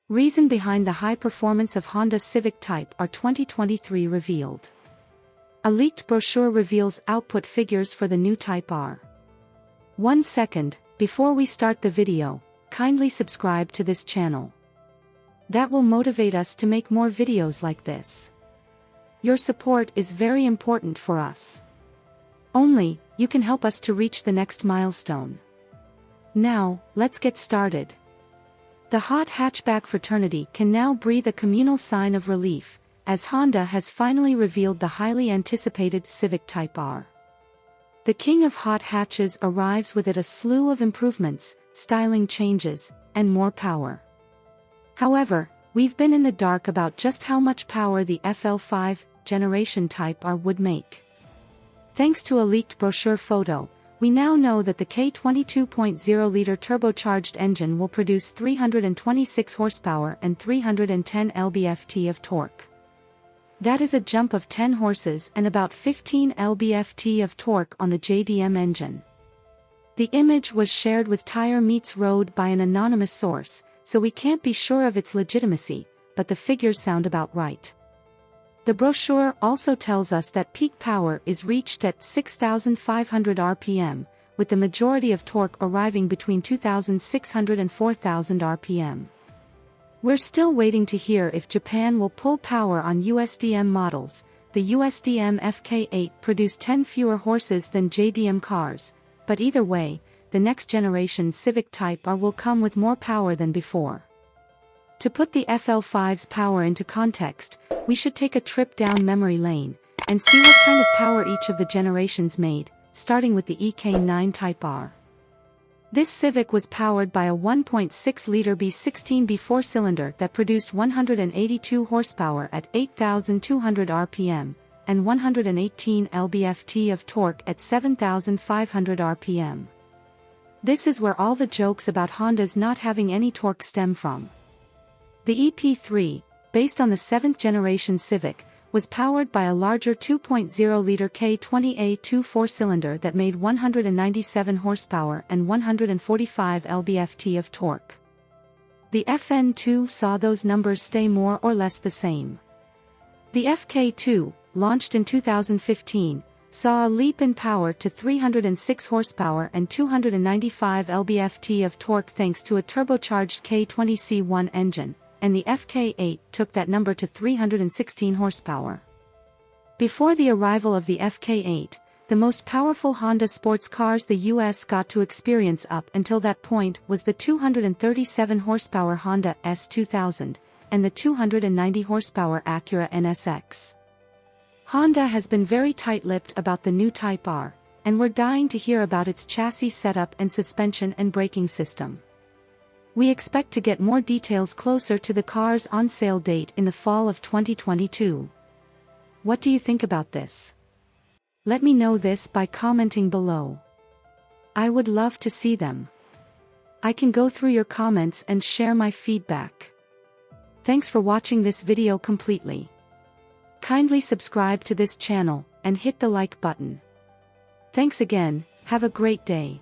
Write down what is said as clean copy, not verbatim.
Reason behind the high performance of Honda Civic Type R 2023 revealed. A leaked brochure reveals output figures for the new Type R. 1 second, before we start the video, kindly subscribe to this channel. That will motivate us to make more videos like this. Your support is very important for us. Only, you can help us to reach the next milestone. Now, let's get started. The hot hatchback fraternity can now breathe a communal sigh of relief, as Honda has finally revealed the highly anticipated Civic Type R. The king of hot hatches arrives with it a slew of improvements, styling changes, and more power. However, we've been in the dark about just how much power the FL5 generation Type R would make. Thanks to a leaked brochure photo, we now know that the K22.0-liter turbocharged engine will produce 326 horsepower and 310 lb-ft of torque. That is a jump of 10 horses and about 15 lb-ft of torque on the JDM engine. The image was shared with Tire Meets Road by an anonymous source, so we can't be sure of its legitimacy, but the figures sound about right. The brochure also tells us that peak power is reached at 6,500 rpm, with the majority of torque arriving between 2,600 and 4,000 rpm. We're still waiting to hear if Japan will pull power on USDM models. The USDM FK8 produced 10 fewer horses than JDM cars, but either way, the next generation Civic Type R will come with more power than before. To put the FL5's power into context, we should take a trip down memory lane, and see what kind of power each of the generations made, starting with the EK9 Type R. This Civic was powered by a 1.6-liter B16B four-cylinder that produced 182 horsepower at 8,200 rpm, and 118 lb-ft of torque at 7,500 rpm. This is where all the jokes about Honda's not having any torque stem from. The EP3, based on the 7th generation Civic, was powered by a larger 2.0-liter K20A2 four-cylinder that made 197 horsepower and 145 lb-ft of torque. The FN2 saw those numbers stay more or less the same. The FK2, launched in 2015, saw a leap in power to 306 horsepower and 295 lb-ft of torque thanks to a turbocharged K20C1 engine, and the FK8 took that number to 316 horsepower. Before the arrival of the FK8, the most powerful Honda sports cars the US got to experience up until that point was the 237 horsepower Honda S2000, and the 290 horsepower Acura NSX. Honda has been very tight-lipped about the new Type R, and we're dying to hear about its chassis setup and suspension and braking system. We expect to get more details closer to the car's on-sale date in the fall of 2022. What do you think about this? Let me know this by commenting below. I would love to see them. I can go through your comments and share my feedback. Thanks for watching this video completely. Kindly subscribe to this channel and hit the like button. Thanks again, have a great day.